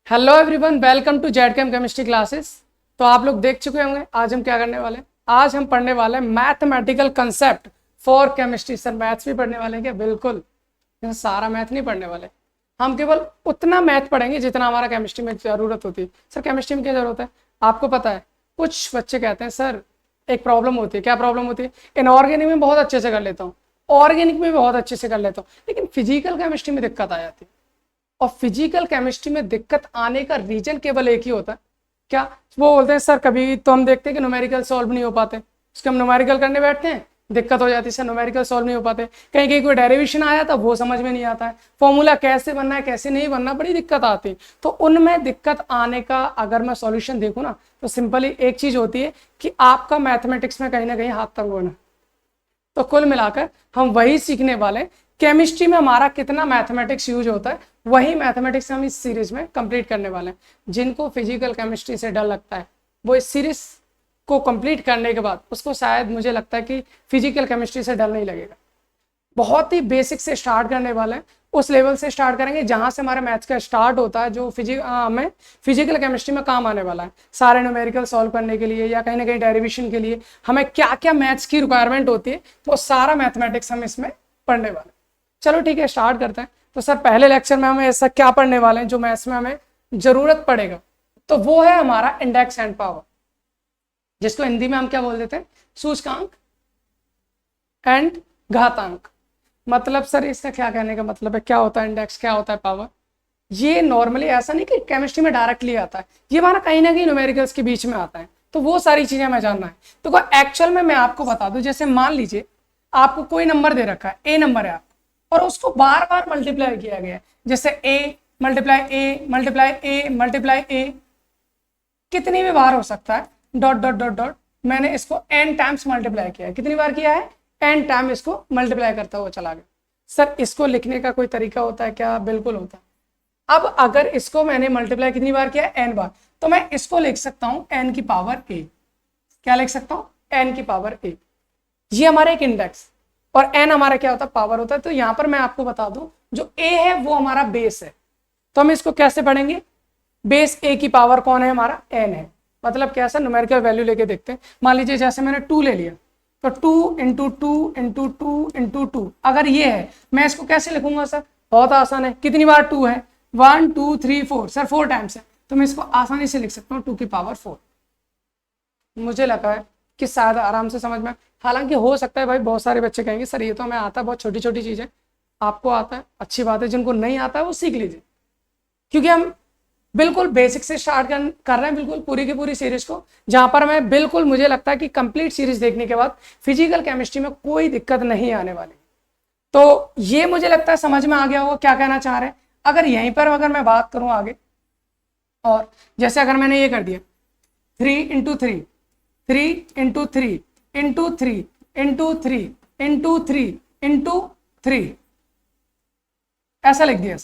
Hello everyone, welcome to Z chem chemistry classes. तो आप लोग देख चुके होंगे आज हम क्या करने वाले हैं। आज हम पढ़ने वाले हैं mathematical concept for chemistry. Sir maths भी पढ़ने वाले हैं क्या? बिल्कुल, सारा मैथ नहीं पढ़ने वाले। हम केवल उतना मैथ पढ़ेंगे जितना हमारा केमिस्ट्री में जरूरत होती है। सर केमिस्ट्री में क्या जरूरत है आपको पता है? कुछ बच्चे कहते हैं सर एक प्रॉब्लम होती है। क्या प्रॉब्लम होती है? इनऑर्गेनिक में बहुत अच्छे से कर लेता हूँ, ऑर्गेनिक में भी बहुत अच्छे से कर लेता हूँ, लेकिन फिजिकल केमिस्ट्री में दिक्कत आ जाती है। और फिजिकल केमिस्ट्री में दिक्कत आने का रीजन केवल एक ही होता है। क्या वो बोलते हैं सर कभी तो हम देखते हैं कि न्यूमेरिकल सॉल्व नहीं हो पाते, उसके हम न्यूमेरिकल करने बैठते हैं, दिक्कत हो जाती है, सर न्यूमेरिकल सॉल्व नहीं हो पाते। कहीं कहीं कोई डेरिवेशन आया था वो समझ में नहीं आता है, फॉर्मूला कैसे बनना है कैसे नहीं बनना, बड़ी दिक्कत आती है। तो उनमें दिक्कत आने का अगर मैं सॉल्यूशन देखूँ ना तो सिंपली एक चीज होती है कि आपका मैथमेटिक्स में कहीं ना कहीं हाथ तंग होना। तो कुल मिलाकर हम वही सीखने वाले हैं। केमिस्ट्री में हमारा कितना मैथमेटिक्स यूज होता है वही मैथमेटिक्स हम इस सीरीज में कंप्लीट करने वाले हैं। जिनको फिजिकल केमिस्ट्री से डर लगता है वो इस सीरीज को कंप्लीट करने के बाद उसको शायद मुझे लगता है कि फिजिकल केमिस्ट्री से डर नहीं लगेगा। बहुत ही बेसिक से स्टार्ट करने वाले हैं, उस लेवल से स्टार्ट करेंगे जहां से हमारा मैथ्स का स्टार्ट होता है, जो हमें फिजिकल केमिस्ट्री में काम आने वाला है। सारे न्यूमेरिकल सॉल्व करने के लिए या कहीं ना कहीं डेरिवेशन के लिए हमें क्या क्या मैथ्स की रिक्वायरमेंट होती है वो सारा मैथमेटिक्स हम इसमें पढ़ने वाले हैं। चलो ठीक है, स्टार्ट करते हैं। तो सर पहले लेक्चर में हमें ऐसा क्या पढ़ने वाले हैं जो मैथ्स में हमें जरूरत पड़ेगा? तो वो है हमारा इंडेक्स एंड पावर, जिसको हिंदी में हम क्या बोल देते हैं? सूचकांक एंड घातांक। मतलब सर इसका क्या कहने का मतलब है? क्या होता है इंडेक्स, क्या होता है पावर? ये नॉर्मली ऐसा नहीं कि केमिस्ट्री में डायरेक्टली आता है, ये हमारा कहीं ना कहीं न्यूमेरिकल्स के बीच में आता है। तो वो सारी चीजें हमें जानना है। तो एक्चुअल में मैं आपको बता दूं, जैसे मान लीजिए आपको कोई नंबर दे रखा है, ए नंबर है आपको, और उसको बार बार मल्टीप्लाई किया गया है, जैसे A multiply A multiply A multiply ए, कितनी भी बार हो सकता है, डॉट डॉट डॉट डॉट। मैंने इसको एन टाइम्स मल्टीप्लाई किया है। कितनी बार किया है? एन टाइम इसको मल्टीप्लाई करता हुआ चला गया। सर इसको लिखने का कोई तरीका होता है क्या? बिल्कुल होता है। अब अगर इसको मैंने मल्टीप्लाई कितनी बार किया? एन बार, तो मैं इसको लिख सकता हूं एन की पावर ए। क्या लिख सकता हूं? एन की पावर ए। ये हमारा एक इंडेक्स, और एन हमारा क्या होता है? पावर होता है। तो यहां पर मैं आपको बता दूं, जो ए है वो हमारा बेस है। तो हम इसको कैसे पढ़ेंगे? बेस ए की पावर कौन है? हमारा एन है। मतलब कैसा? न्यूमेरिकल वैल्यू लेके देखते हैं। मान लीजिए जैसे मैंने 2 ले लिया, तो 2 into two into two into two, अगर ये है मैं इसको कैसे लिखूंगा? सर बहुत आसान है। कितनी बार 2 है? 1 2 3 4, सर 4 टाइम्स है, तो मैं इसको आसानी से लिख सकता हूँ 2 की पावर 4। मुझे लगा है कि शायद आराम से समझ में, हालांकि हो सकता है भाई बहुत सारे बच्चे कहेंगे सर ये तो हमें आता है, बहुत छोटी छोटी चीजें। आपको आता है, अच्छी बात है। जिनको नहीं आता है वो सीख लीजिए, क्योंकि हम बिल्कुल बेसिक से स्टार्ट कर रहे हैं, बिल्कुल पूरी की पूरी सीरीज को, जहां पर मैं बिल्कुल मुझे लगता है कि कंप्लीट सीरीज देखने के बाद फिजिकल केमिस्ट्री में कोई दिक्कत नहीं आने वाली। तो ये मुझे लगता है समझ में आ गया होगा क्या कहना चाह रहे हैं। अगर यहीं पर अगर मैं बात करूं आगे, और जैसे अगर मैंने ये कर दिया 3 into 3 3 into 3 into 3 into 3 into 3 into 3, ऐसा लिख दिया।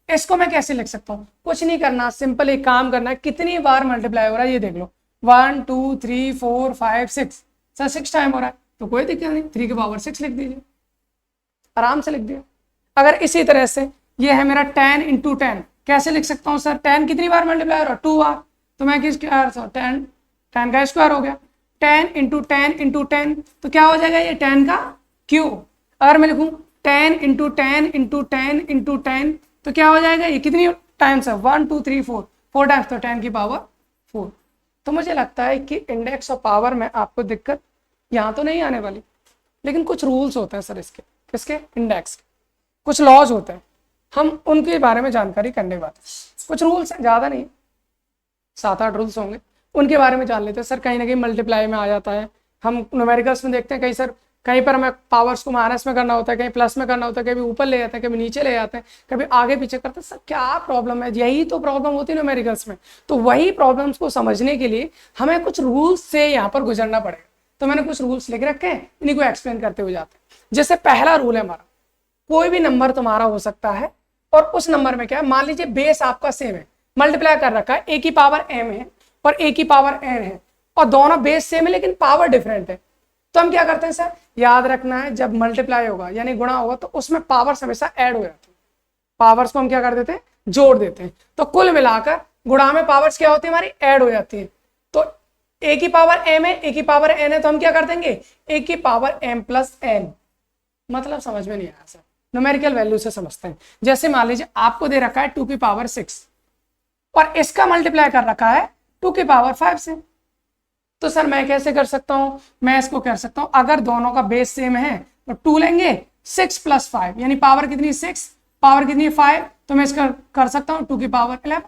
इसको मैं कैसे लिख सकता हूं? कुछ नहीं करना, सिंपल एक काम करना है। कितनी बार मल्टीप्लाई हो रहा है ये देख लो, 1 2 3 4 5 6, सर 6 टाइम हो रहा है, तो कोई दिक्कत नहीं, 3 की पावर 6 लिख दीजिए, आराम से लिख दिया। अगर इसी तरह से ये है मेरा 10 इंटू 10, कैसे लिख सकता हूँ? सर 10 कितनी बार मल्टीप्लाई हो रहा है? 2 बार, तो मैं किस 10 का स्क्वायर हो गया। 10 इंटू 10 इंटू 10, तो क्या हो जाएगा? ये 10 का क्यूब। अगर मैं लिखूं 10 इंटू 10 इंटू 10 इंटू 10, तो क्या हो जाएगा? ये कितनी टाइम्स है? 1 2 3 4, 4 टाइम्स, तो 10 की पावर 4। तो मुझे लगता है कि इंडेक्स और पावर में आपको दिक्कत यहाँ तो नहीं आने वाली, लेकिन कुछ रूल्स होते हैं सर इसके। किसके? इंडेक्स के कुछ लॉज होते हैं, हम उनके बारे में जानकारी करने वाले। कुछ रूल्स ज़्यादा नहीं, 7-8 रूल्स होंगे, उनके बारे में जान लेते हैं। सर कहीं ना कहीं मल्टीप्लाई में आ जाता है, हम न्यूमेरिकल्स में देखते हैं कहीं सर कहीं पर हमें पावर्स को माइनस में करना होता है, कहीं प्लस में करना होता है, कभी ऊपर ले जाते हैं, कभी नीचे ले जाते हैं, कभी आगे पीछे करते हैं। सर क्या प्रॉब्लम है? यही तो प्रॉब्लम होती है न्यूमेरिकल्स में। तो वही प्रॉब्लम्स को समझने के लिए हमें कुछ रूल्स से यहाँ पर गुजरना पड़ेगा। तो मैंने कुछ रूल्स लिख रखे हैं, इन्हीं को एक्सप्लेन करते हुए जाते हैं। जैसे पहला रूल है हमारा, कोई भी नंबर तुम्हारा हो सकता है, और उस नंबर में क्या है? मान लीजिए बेस आपका सेम है, मल्टीप्लाई कर रखा है, ए की पावर m है और ए की पावर n है, और दोनों बेस सेम है लेकिन पावर डिफरेंट है। तो हम क्या करते हैं सर? याद रखना है, जब मल्टीप्लाई होगा यानी गुणा होगा तो उसमें पावर्स हमेशा ऐड हो जाती है। पावर्स को हम क्या कर देते हैं? जोड़ देते हैं। तो कुल मिलाकर गुणा में पावर्स क्या होती है हमारी, ऐड हो जाती है। तो a की पावर m है, a की पावर n है, तो हम क्या कर देंगे a की पावर m प्लस n। मतलब समझ में नहीं आया सर, न्यूमेरिकल वैल्यू से समझते हैं। जैसे मान लीजिए आपको दे रखा है 2 की पावर 6 और इसका मल्टीप्लाई कर रखा है 2 की पावर 5 से, तो सर मैं कैसे कर सकता हूं, मैं इसको कर सकता हूं अगर दोनों का बेस सेम है तो 2 लेंगे, 6 प्लस 5 यानी पावर कितनी 6, पावर कितनी 5, तो मैं इसका कर सकता हूं 2 की पावर 11।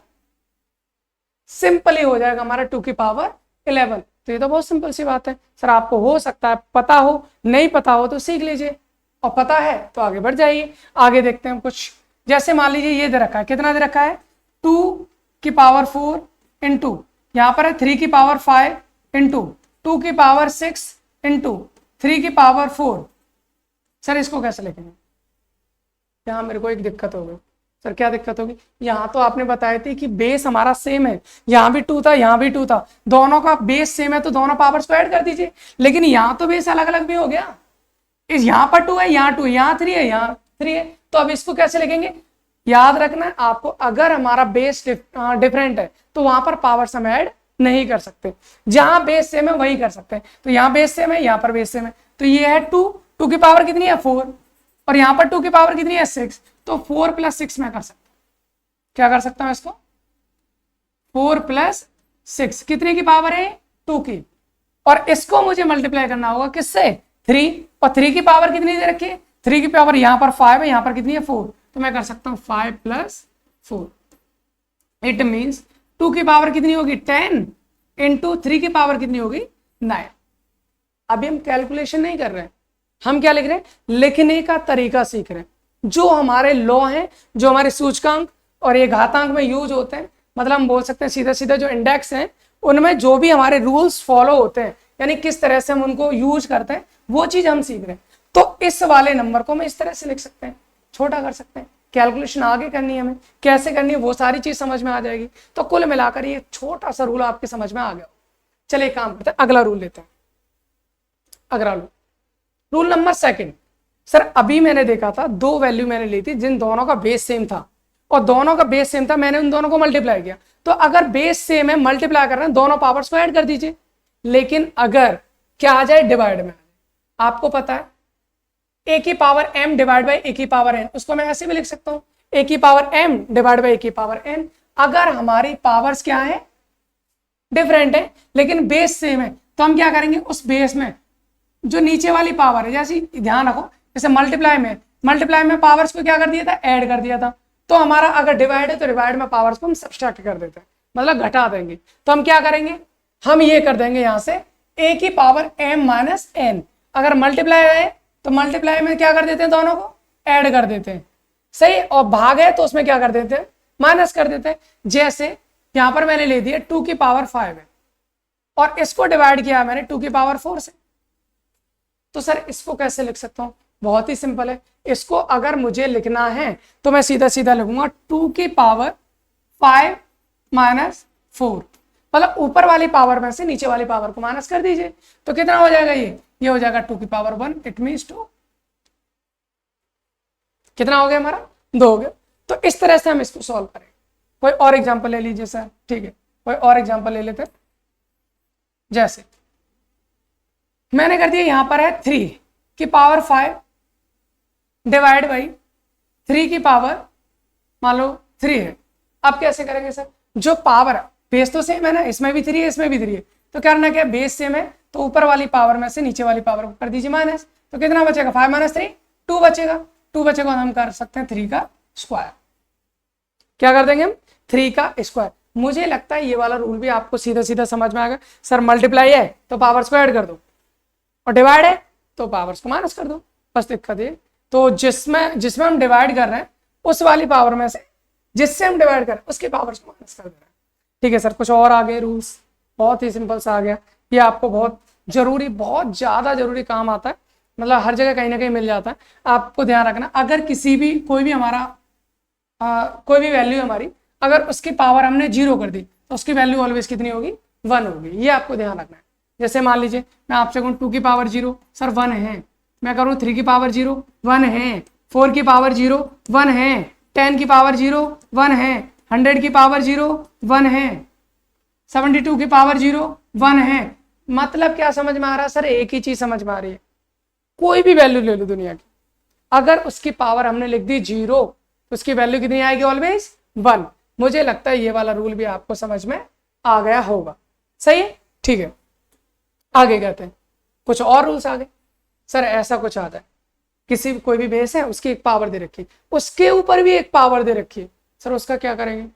सिंपली हो जाएगा हमारा 2 की पावर 11। तो ये तो बहुत सिंपल सी बात है सर, आपको हो सकता है पता हो, नहीं पता हो तो सीख लीजिए, और पता है तो आगे बढ़ जाइए। आगे देखते हैं कुछ, जैसे मान लीजिए ये दे रखा है, कितना दे रखा है 2 की पावर 4 इंटू, यहाँ पर है 3 की पावर 5 इंटू 2 की पावर 6 इंटू 3 की पावर 4। सर इसको कैसे लिखेंगे, यहाँ मेरे को एक दिक्कत हो गई सर, क्या दिक्कत होगी, यहाँ तो आपने बताई थी कि बेस हमारा सेम है, यहाँ भी 2 था यहाँ भी 2 था, दोनों का बेस सेम है तो दोनों पावर्स को ऐड कर दीजिए। लेकिन यहाँ तो बेस अलग अलग भी हो गया, इस यहाँ पर 2 है, यहाँ 2, यहाँ 3 है, यहाँ 3 है, तो अब इसको कैसे लिखेंगे। याद रखना है आपको, अगर हमारा बेस डिफरेंट है तो वहां पर पावर्स हम ऐड नहीं कर सकते, जहां बेस सेम है वही कर सकते हैं। तो यहाँ बेस सेम है, यहाँ पर बेस सेम है, तो ये है 2 की पावर कितनी है 4, और यहाँ पर 2 की पावर कितनी है 6, तो 4 प्लस 6 में कर सकता हूं। क्या कर सकता हूं इसको, 4 प्लस 6 कितने की पावर है 2 की, और इसको मुझे मल्टीप्लाई करना होगा किससे 3, और 3 की पावर कितनी दे रखी है, 3 की पावर यहाँ पर 5 है, यहाँ पर कितनी है 4, तो मैं कर सकता हूं 5 प्लस 4। इट मीन्स 2 की पावर कितनी होगी 10 इंटू 3 की पावर कितनी होगी 9। अभी हम कैलकुलेशन नहीं कर रहे हैं, हम क्या लिख रहे हैं, लिखने का तरीका सीख रहे हैं। जो हमारे लॉ हैं, जो हमारे सूचकांक और ये घातांक में यूज होते हैं, मतलब हम बोल सकते हैं सीधा सीधा जो इंडेक्स हैं उनमें जो भी हमारे रूल्स फॉलो होते हैं, यानी किस तरह से हम उनको यूज करते हैं, वो चीज हम सीख रहे हैं। तो इस वाले नंबर को मैं इस तरह से लिख सकते हैं, छोटा कर सकते हैं, कैलकुलेशन आगे करनी है हमें, कैसे करनी है वो सारी चीज समझ में आ जाएगी। तो कुल मिलाकर ये छोटा सा रूल आपके समझ में आ गया। चलिए काम करते हैं, अगला रूल लेते हैं। अगला रूल नंबर 2। सर अभी मैंने देखा था 2 वैल्यू मैंने ली थी जिन दोनों का बेस सेम था, और दोनों का बेस सेम था, मैंने उन दोनों को मल्टीप्लाई किया। तो अगर बेस सेम है, मल्टीप्लाई कर रहे हैं, दोनों पावर्स को ऐड कर दीजिए। लेकिन अगर क्या आ जाए डिवाइड में, आपको पता है a की power m divide by a की पावर n, उसको मैं ऐसे भी लिख सकता हूं a की power m divide by a की पावर n। अगर हमारी पावर्स क्या है डिफरेंट है लेकिन बेस सेम है, तो हम क्या करेंगे, उस बेस में जो नीचे वाली पावर है, जैसे ध्यान रखो जैसे मल्टीप्लाई में पावर्स को क्या कर दिया था, ऐड कर दिया था। तो हमारा अगर डिवाइड है तो डिवाइड में पावर्स को हम सब्सट्रैक्ट कर देते हैं, मतलब घटा देंगे। तो हम क्या करेंगे, हम ये कर देंगे यहां से a की पावर m माइनस n। अगर मल्टीप्लाई है तो मल्टीप्लाई में क्या कर देते हैं, दोनों को ऐड कर देते हैं, सही, और भाग है तो उसमें क्या कर देते हैं, माइनस कर देते हैं। जैसे यहां पर मैंने ले दिया 2 की पावर 5 है और इसको डिवाइड किया मैंने 2 की पावर 4 से, तो सर इसको कैसे लिख सकता हूं, बहुत ही सिंपल है। इसको अगर मुझे लिखना है तो मैं सीधा सीधा लिखूंगा 2 की पावर 5 माइनस 4, मतलब ऊपर वाली पावर में से नीचे वाली पावर को माइनस कर दीजिए। तो कितना हो जाएगा, ये हो जाएगा 2 की पावर 1, इट मीन्स 2। कितना हो गया हमारा, 2 हो गया। तो इस तरह से हम इसको सॉल्व करें। कोई और एग्जांपल ले लीजिए सर, ठीक है, कोई और एग्जांपल ले लेते हैं। जैसे मैंने कर दिया, यहां पर है 3 की पावर 5 डिवाइड बाई 3 की पावर मान लो 3 है। अब कैसे करेंगे सर, जो पावर है बेस तो सेम है ना, इसमें भी 3 है इसमें भी 3 है, तो करना क्या, बेस सेम है तो ऊपर वाली पावर में से नीचे वाली पावर को कर दीजिए माइनस। तो कितना बचेगा, 5 माइनस 3 2 बचेगा। 2 बचेगा हम कर सकते हैं 3 का स्क्वायर। क्या कर देंगे हम, 3 का स्क्वायर। मुझे लगता है ये वाला रूल भी आपको सीधा सीधा समझ में आएगा। सर मल्टीप्लाई है तो पावर्स को ऐड कर दो, और डिवाइड है तो पावर्स को माइनस कर दो, बस दिक्कत है। तो जिसमें हम डिवाइड कर रहे हैं उस वाली पावर में से जिससे हम डिवाइड कर रहे हैं उसके पावर्स को माइनस कर दे रहे हैं। ठीक है सर, कुछ और आगे रूल्स, बहुत ही सिंपल सा आ गया। ये आपको बहुत जरूरी, बहुत ज्यादा जरूरी काम आता है, मतलब हर जगह कहीं ना कहीं मिल जाता है। आपको ध्यान रखना, अगर किसी भी कोई भी हमारा कोई भी वैल्यू हमारी अगर उसकी पावर हमने 0 कर दी तो उसकी वैल्यू ऑलवेज कितनी होगी, 1 होगी। ये आपको ध्यान रखना है। जैसे मान लीजिए मैं आपसे कहूँ 2 की पावर 0, सर 1 है। मैं करूँ 3 की पावर 0, 1 है। 4 की पावर 0, 1 है। 10 की पावर 0 1 है, 100 की पावर 0 1 है, 72 की पावर 0 1 है। मतलब क्या समझ में आ रहा है सर? एक ही चीज समझ में आ रही है, कोई भी वैल्यू ले लो दुनिया की, अगर उसकी पावर हमने लिख दी 0 तो उसकी वैल्यू कितनी आएगी? ऑलवेज 1। मुझे लगता है ये वाला रूल भी आपको समझ में आ गया होगा। सही है, ठीक है, आगे कहते हैं। कुछ और रूल्स आ गए सर। ऐसा कुछ आता है, किसी कोई भी बेस है, उसकी एक पावर दे रखी है, उसके ऊपर भी एक पावर दे रखी है, सर उसका क्या करेंगे?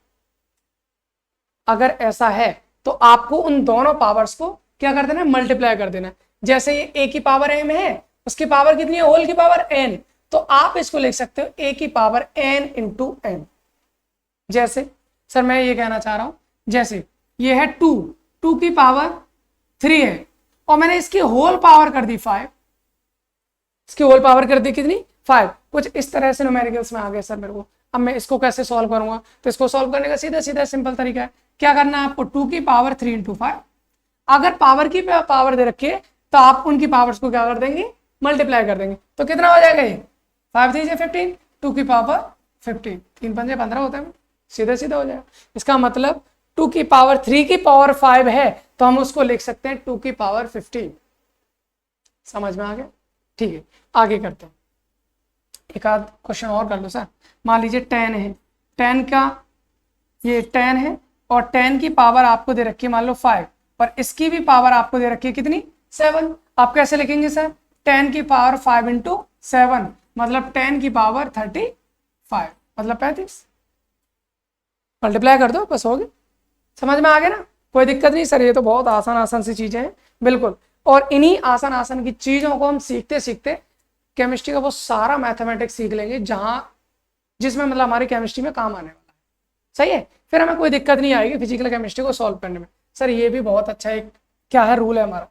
अगर ऐसा है तो आपको उन दोनों पावर्स को क्या कर देना है? मल्टीप्लाई कर देना है। जैसे ये a की पावर m है, उसकी पावर कितनी है? होल की पावर n, तो आप इसको लिख सकते हो a की पावर n इंटू n। जैसे सर मैं ये कहना चाह रहा हूं, जैसे ये है 2 की पावर 3 है और मैंने इसकी होल पावर कर दी 5, इसकी होल पावर कर दी कितनी? 5। कुछ इस तरह से न्यूमेरिकल्स में आ गए सर मेरे को। अब मैं इसको कैसे सॉल्व करूंगा? तो इसको सॉल्व करने का सीधा सीधा सिंपल तरीका है, क्या करना है आपको? 2 की पावर 3 इंटू 5। अगर पावर की पावर दे रखी है तो आप उनकी पावर्स को क्या कर देंगे? मल्टीप्लाई कर देंगे। तो कितना हो जाएगा ये? 5 3 15, 2 की पावर 15, 3 5 15 होता है, सीधा सीधा हो जाएगा। इसका मतलब 2 की पावर 3 की पावर 5 है तो हम उसको लिख सकते हैं 2 की पावर 15। समझ में आ गया? ठीक है, आगे करते हैं। एक आध क्वेश्चन और कर लो सर। मान लीजिए 10 है, 10 का ये 10 है और 10 की पावर आपको दे रखी है मान लो 5, और इसकी भी पावर आपको दे रखी है कितनी? 7। आप कैसे लिखेंगे सर? 10 की पावर 5 इंटू 7 मतलब 10 की पावर 35 मतलब 35। मल्टीप्लाई कर दो, बस हो गया। समझ में आ गया ना? कोई दिक्कत नहीं सर, ये तो बहुत आसान आसान सी चीजें हैं, बिल्कुल। और इन्हीं आसान आसान की चीजों को हम सीखते सीखते केमिस्ट्री का वो सारा मैथमेटिक्स सीख लेंगे जिसमें मतलब हमारी केमिस्ट्री में काम आने वाला है। सही है, फिर हमें कोई दिक्कत नहीं आएगी फिजिकल केमिस्ट्री को सॉल्व करने में। सर ये भी बहुत अच्छा एक क्या है रूल है हमारा।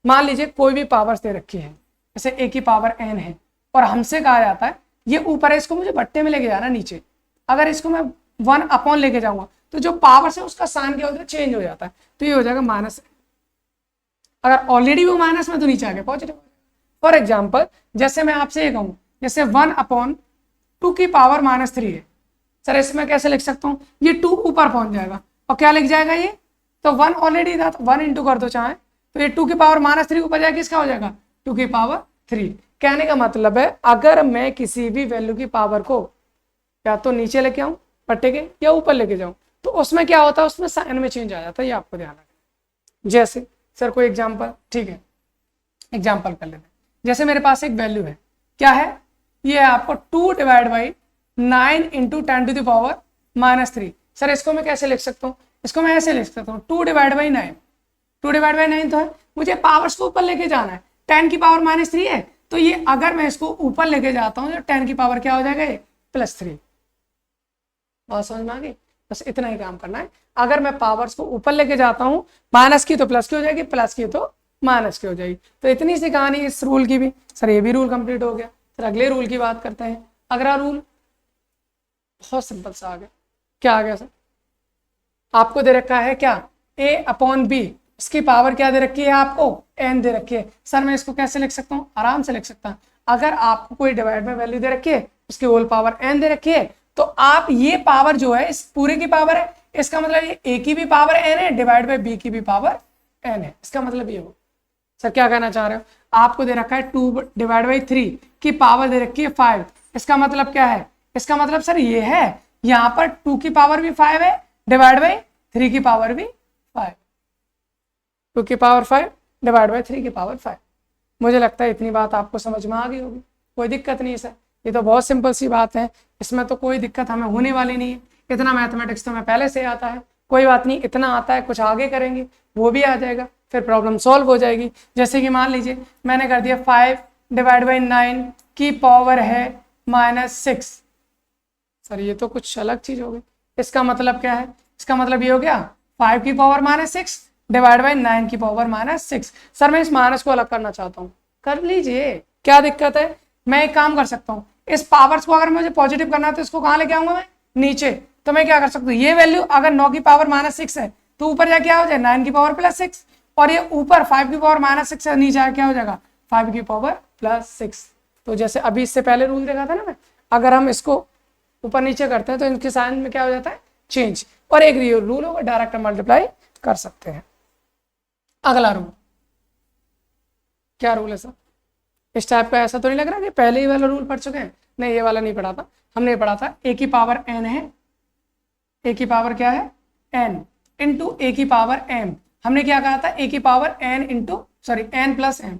मान लीजिए कोई भी पावर्स दे रखी है, जैसे a की पावर n है और हमसे कहा जाता है ये ऊपर है, इसको मुझे बट्टे में लेके जाना नीचे। अगर इसको मैं 1 अपॉन लेके जाऊंगा तो जो पावर्स है उसका साइन क्या होता है? चेंज हो जाता है, तो ये हो जाएगा माइनस। अगर ऑलरेडी वो माइनस में तो नीचे आ गया पॉजिटिव। फॉर एग्जाम्पल जैसे मैं आपसे ये कहूँ, जैसे 1 अपॉन 2 की पावर -3 है, सर इसमें कैसे लिख सकता हूँ? ये 2 ऊपर पहुंच जाएगा और क्या लिख जाएगा ये? तो 1 ऑलरेडी था, 1 इंटू कर दो चाहे, तो ये 2 की पावर -3 ऊपर जाएगा, किसका हो जाएगा? 2 की पावर 3। कहने का मतलब है अगर मैं किसी भी वैल्यू की पावर को या तो नीचे लेके आऊं पट्टे के या ऊपर लेके जाऊं तो उसमें क्या होता है? उसमें साइन में चेंज आ जाता है, ये आपको ध्यान रखना। जैसे सर कोई एग्जाम्पल, ठीक है एग्जाम्पल कर लेते हैं। जैसे मेरे पास एक वैल्यू है, क्या है ये? है आपको 2 divide by 9 into 10 to the power -3। Sir इसको मैं कैसे लिख सकता हूँ? इसको मैं ऐसे लिख सकता हूँ 2 डिवाइड बाई 9। 2 डिवाइड बाई 9 तो है, मुझे पावर्स को ऊपर लेके जाना है। 10 की पावर -3 है तो ये अगर मैं इसको ऊपर लेके जाता हूँ तो 10 की पावर क्या हो जाएगा? ये +3। बात समझ में आ गई? बस इतना ही काम करना है। अगर मैं पावर्स को ऊपर लेके जाता हूँ, माइनस की तो प्लस की हो जाएगी, प्लस की तो माइनस की हो जाएगी। तो इतनी सी कहानी इस रूल की भी। सर ये भी रूल कंप्लीट हो गया। सर अगले रूल की बात करते हैं। अगला रूल बहुत सिंपल सा आ गया। क्या आ गया सर? आपको दे रखा है क्या? a अपॉन बी, इसकी पावर क्या दे रखी है आपको? n दे रखी है। सर मैं इसको कैसे लिख सकता हूँ? आराम से लिख सकता हूँ। अगर आपको कोई डिवाइड में वैल्यू दे रखी है, उसकी होल पावर n दे रखी है, तो आप ये पावर जो है इस पूरे की पावर है, इसका मतलब ये a की भी पावर n है डिवाइड बाई b की भी पावर n है। इसका मतलब ये हो। सर क्या कहना चाह रहे हो? आपको दे रखा है 2 डिवाइड बाई 3 की पावर दे रखी है 5। इसका मतलब क्या है? इसका मतलब सर ये है यहाँ पर 2 की पावर भी 5 है डिवाइड बाई 3 की पावर भी 5। 2 की पावर 5 डिवाइड बाई 3 की पावर 5। मुझे लगता है इतनी बात आपको समझ में आ गई होगी। कोई दिक्कत नहीं है सर, ये तो बहुत सिंपल सी बात है, इसमें तो कोई दिक्कत हमें होने वाली नहीं है। इतना मैथमेटिक्स तो हमें पहले से आता है, कोई बात नहीं, इतना आता है, कुछ आगे करेंगे वो भी आ जाएगा, फिर प्रॉब्लम सॉल्व हो जाएगी। जैसे कि मान लीजिए मैंने कर दिया 5 डिवाइड बाई 9 की पावर है -6। सर ये तो कुछ अलग चीज हो गई। इसका मतलब क्या है? इसका मतलब ये हो गया 5 की पावर -6 डिवाइड बाई 9 की पावर -6। सर मैं इस माइनस को अलग करना चाहता हूँ, कर लीजिए, क्या दिक्कत है? मैं एक काम कर सकता हूँ, इस पावर्स को अगर मुझे पॉजिटिव करना है तो इसको कहाँ लेके आऊंगा मैं? नीचे। तो मैं क्या कर सकता हूँ, ये वैल्यू अगर 9 की पावर -6 है तो ऊपर जाके क्या हो जाए? 9 की पावर +6, और ये ऊपर 5 की पावर -6 है, नीचे क्या हो जाएगा? 5 की पावर +6। तो जैसे अभी इससे पहले रूल देखा था ना मैं, अगर हम इसको ऊपर नीचे करते हैं तो इनके साइन में क्या हो जाता है, चेंज, और एक रूल होगा डायरेक्ट मल्टीप्लाई कर सकते हैं। अगला रूल क्या रूल है सर, इस टाइप का ऐसा तो नहीं लग रहा कि पहले ही वाला रूल पढ़ चुके हैं, नहीं ये वाला नहीं पढ़ा था, हमने पढ़ा था ए की पावर एन है, ए की पावर क्या है एन इंटू ए की पावर एम, हमने क्या कहा था ए की power N into sorry N plus M,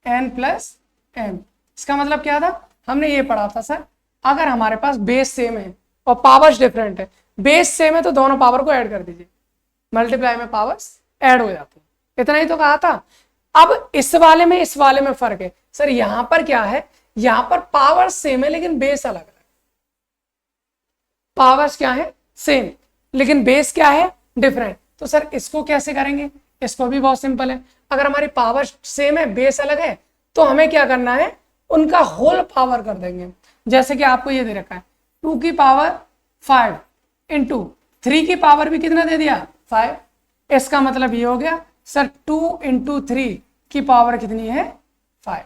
N plus M, इसका मतलब क्या था, हमने ये पढ़ा था सर अगर हमारे पास बेस सेम है और पावर्स डिफरेंट है, बेस सेम है तो दोनों पावर को ऐड कर दीजिए, मल्टीप्लाई में पावर्स ऐड हो जाती है, इतना ही तो कहा था। अब इस वाले में फर्क है सर, यहां पर क्या है, यहां पर पावर्स सेम है लेकिन बेस अलग अलग, पावर्स क्या है सेम लेकिन बेस क्या है डिफरेंट, तो सर इसको कैसे करेंगे, इसको भी बहुत सिंपल है, अगर हमारी पावर सेम है बेस अलग है तो हमें क्या करना है, उनका होल पावर कर देंगे, जैसे कि आपको ये दे रखा है 2 की पावर 5 इंटू 3 की पावर भी कितना दे दिया 5, इसका मतलब ये हो गया सर 2 इंटू 3 की पावर कितनी है 5,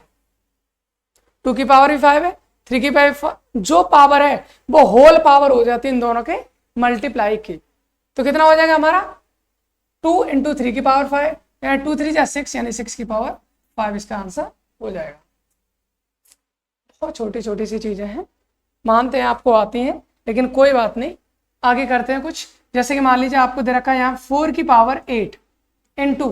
2 की पावर भी 5 है, 3 की पावर, जो पावर है वो होल पावर हो जाती है इन दोनों के मल्टीप्लाई की, तो कितना हो जाएगा हमारा 2 इंटू 3 की पावर 5 यानी 2 3 जा 6 यानी 6 की पावर 5, इसका आंसर हो जाएगा। बहुत छोटी छोटी सी चीजें हैं, मानते हैं आपको आती हैं लेकिन कोई बात नहीं, आगे करते हैं कुछ, जैसे कि मान लीजिए आपको दे रखा है यहाँ 4 की पावर 8 इंटू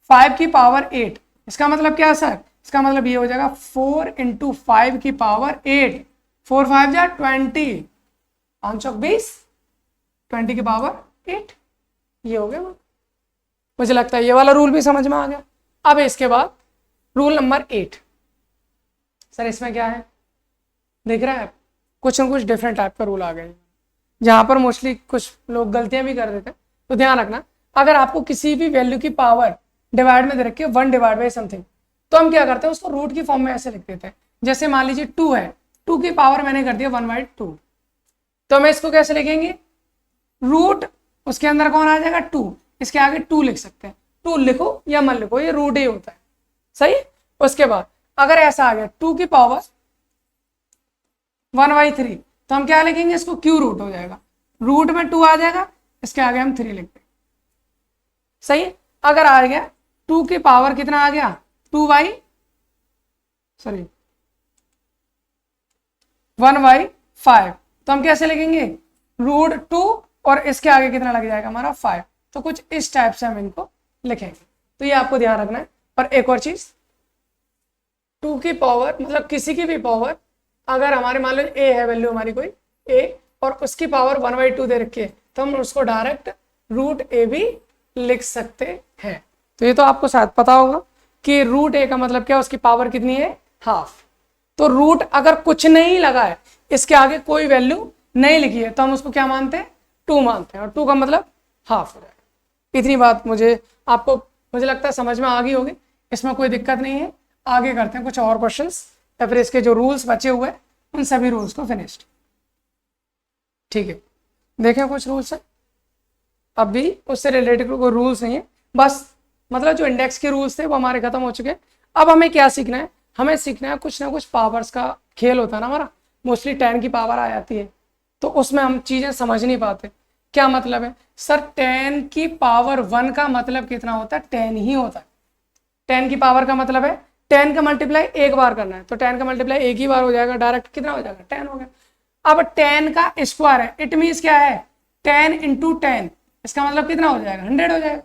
5 की पावर 8, इसका मतलब क्या सर, इसका मतलब ये हो जाएगा 4 इंटू 5 की पावर 8, 4 5 जा 20, 5 चौक 20, 20 की पावर 8, ये हो गया। मुझे लगता है ये वाला रूल भी समझ में आ गया। अब इसके बाद रूल नंबर 8, सर इसमें क्या है देख रहा है, कुछ न कुछ डिफरेंट टाइप का रूल आ गए, जहां पर मोस्टली कुछ लोग गलतियां भी कर देते हैं, तो ध्यान रखना अगर आपको किसी भी वैल्यू की पावर डिवाइड में दे रखी है 1 डिवाइड बाई समथिंग, तो हम क्या करते हैं उसको रूट की फॉर्म में ऐसे लिख देते हैं, जैसे मान लीजिए 2 है, 2 की पावर मैंने कर दिया 1/2, तो हमें इसको कैसे लिखेंगे, रूट उसके अंदर कौन आ जाएगा 2, इसके आगे 2 लिख सकते हैं, 2 लिखो या मत लिखो ये रूट ही होता है, सही। उसके बाद अगर ऐसा आ गया 2 की पावर 1/3, तो हम क्या लिखेंगे, इसको क्यू रूट हो जाएगा, रूट में 2 आ जाएगा, इसके आगे हम 3 लिखते हैं, सही है। अगर आ गया 2 की पावर कितना आ गया 1/5, तो हम कैसे लिखेंगे रूट 2 और इसके आगे कितना लग जाएगा हमारा 5, तो कुछ इस टाइप से हम इनको लिखेंगे, तो ये आपको ध्यान रखना है। और एक और चीज 2 की पावर मतलब किसी की भी पावर, अगर हमारे मान लो ए है वैल्यू हमारी कोई ए और उसकी पावर 1/2 दे रखी है, तो हम उसको डायरेक्ट रूट ए भी लिख सकते हैं। तो ये तो आपको शायद पता होगा कि रूट ए का मतलब क्या, उसकी पावर कितनी है हाफ, तो रूट अगर कुछ नहीं लगा है, इसके आगे कोई वैल्यू नहीं लिखी है, तो हम उसको क्या मानते हैं 2 मानते हैं, और 2 का मतलब हाफ हो जाएगा। इतनी बात मुझे लगता है समझ में आ गई होगी, इसमें कोई दिक्कत नहीं है। आगे करते हैं कुछ और क्वेश्चंस, या फिर इसके जो रूल्स बचे हुए हैं उन सभी रूल्स को फिनिश्ड, ठीक है। देखें कुछ रूल्स है, अभी उससे रिलेटेड कोई रूल्स नहीं है, बस मतलब जो इंडेक्स के रूल्स थे वो हमारे खत्म हो चुके हैं। अब हमें क्या सीखना है, हमें सीखना है कुछ ना कुछ पावर्स का खेल होता है ना हमारा, मोस्टली 10 की पावर आ जाती है, तो उसमें हम चीजें समझ नहीं पाते। क्या मतलब है सर, 10 की पावर 1 का मतलब कितना होता है 10 ही होता है, 10 की पावर का मतलब है 10 का मल्टीप्लाई एक बार करना है, तो 10 का मल्टीप्लाई एक ही बार हो जाएगा, डायरेक्ट कितना हो जाएगा 10 हो गया। अब 10 का स्क्वायर है, इट मीन्स क्या है 10 इंटू 10, इसका मतलब कितना हो जाएगा 100 हो जाएगा।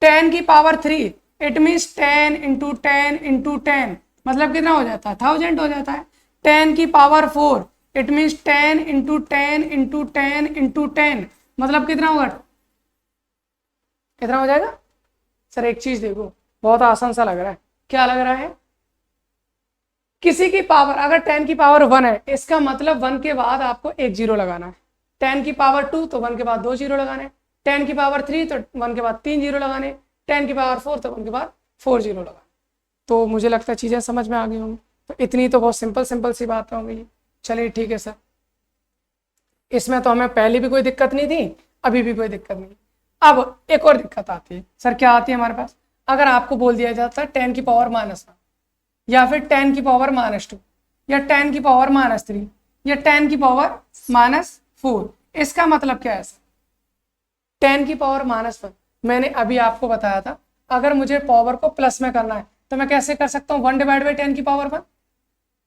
10 की power 3, it means 10 into 10 into 10, मतलब कितना हो जाता है 1000 हो जाता है। 10 की power 4, it means 10 into 10 into 10 into 10, मतलब कितना होगा, कितना हो जाएगा। सर एक चीज देखो, बहुत आसान सा लग रहा है, क्या लग रहा है, किसी की पावर अगर 10 की पावर 1 है, इसका मतलब 1 के बाद आपको एक जीरो लगाना है, 10 की पावर 2 तो 1 के बाद 2 जीरो लगाने, 10 की पावर 3 तो 1 के बाद 3 जीरो लगाने, 10 की पावर 4 तो 1 के बाद 4 जीरो लगाने। तो मुझे लगता है चीजें समझ में आ गई होंगी, तो इतनी तो बहुत सिंपल सी बात होंगी। चलिए ठीक है सर, इसमें तो हमें पहले भी कोई दिक्कत नहीं थी, अभी भी कोई दिक्कत नहीं। अब एक और दिक्कत आती है सर, क्या आती है हमारे पास, अगर आपको बोल दिया जाता है 10 की पावर -1 या फिर 10 की पावर -2, या 10 की पावर -3 या 10 की पावर -4। इसका मतलब क्या है सर? 10 की पावर -1 मैंने अभी आपको बताया था, अगर मुझे पावर को प्लस में करना है तो मैं कैसे कर सकता हूँ? 1 डिवाइड बाई 10 की पावर 1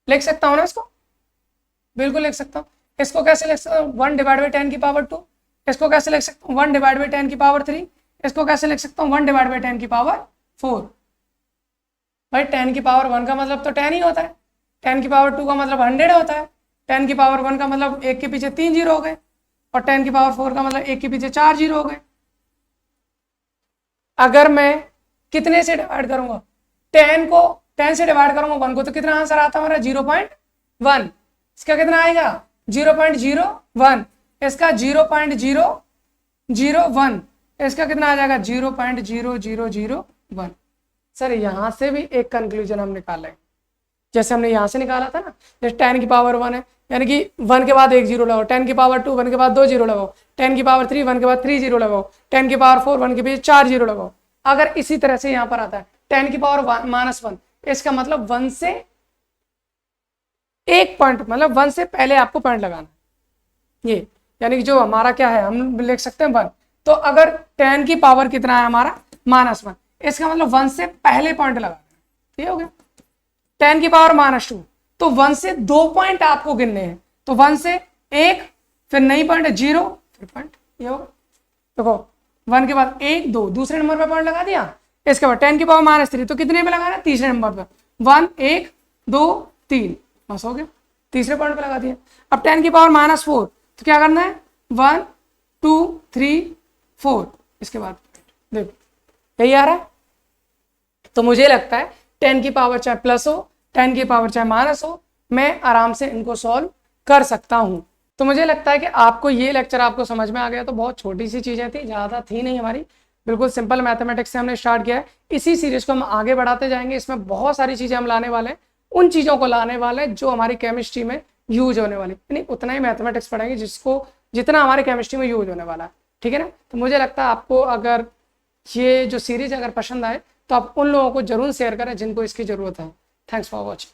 लिख सकता हूँ ना इसको, बिल्कुल लिख सकता हूँ। इसको कैसे लिख सकता हूँ? 1 डिवाइड बाई 10 की पावर 2। इसको कैसे लिख सकता हूँ? 1 डिवाइड बाई 10 की पावर 3। इसको कैसे लिख सकता हूँ? 1 डिवाइड बाई 10 की पावर 4। भाई 10 की पावर 1 का मतलब तो 10 ही होता है, 10 की पावर 2 का मतलब 100 होता है, 10 की पावर 1 का मतलब 1 के पीछे 3 जीरो हो गए, और 10 की पावर 4 का मतलब 1 के पीछे 4 जीरो हो गए। अगर मैं कितने से डिवाइड करूंगा? 10 से डिवाइड करूंगा 1 को, तो कितना आंसर आता है हमारा? 0.1। इसका कितना आएगा? 0.01। इसका 0.001। इसका कितना आ जाएगा? 0.0001। सर यहां से भी एक कंक्लूजन हम निकालें, जैसे हमने यहां से निकाला था ना, जैसे 10 की पावर 1 है, यानी कि 1 के बाद 1 जीरो लगाओ, 10 की पावर 2 1 के बाद 2 जीरो लगाओ, 10 की पावर 3 1 के बाद 3 जीरो लगाओ, 10 की पावर 4 1 के पीछे 4 जीरो लगाओ। अगर इसी तरह से यहां पर आता है 10 की पावर -1, इसका मतलब 1 से एक पॉइंट, मतलब 1 से पहले आपको पॉइंट लगाना, ये यानी कि जो हमारा क्या है, हम लिख सकते हैं 1। तो अगर 10 की पावर कितना है हमारा? -1, इसका मतलब 1 से पहले पॉइंट लगाना, ठीक हो गया। 10 की पावर -2, तो 1 से 2 पॉइंट आपको गिनने हैं, तो 1 से 1, फिर नई पॉइंट है 0, फिर पॉइंट, ये होगा। देखो 1 के बाद 1 2, दूसरे नंबर पर पॉइंट लगा दिया। इसके बाद 10 की पावर -3, तो कितने पे लगाना है? तीसरे नंबर पर, 1 1 2 3, बस हो गया, तीसरे पॉइंट पे लगा दिया। अब 10 की पावर -4, तो क्या करना है? 1 2 3 4, इसके बाद देखो यही आ रहा है। तो मुझे लगता है 10 की पावर चाहे प्लस हो, 10 की पावर चाहे माइनस हो, मैं आराम से इनको सॉल्व कर सकता हूं। तो मुझे लगता है कि आपको ये लेक्चर आपको समझ में आ गया। तो बहुत छोटी सी चीजें थी, ज़्यादा थी नहीं हमारी, बिल्कुल सिंपल मैथमेटिक्स से हमने स्टार्ट किया है। इसी सीरीज को हम आगे बढ़ाते जाएंगे, इसमें बहुत सारी चीज़ें हम लाने वाले हैं, उन चीज़ों को लाने वाले हैं जो हमारी केमिस्ट्री में यूज होने वाली, यानी उतना ही मैथमेटिक्स पढ़ेंगे जिसको जितना हमारे केमिस्ट्री में यूज होने वाला है, ठीक है ना। तो मुझे लगता है आपको अगर ये जो सीरीज अगर पसंद आए तो आप उन लोगों को जरूर शेयर करें जिनको इसकी ज़रूरत है। Thanks for watching.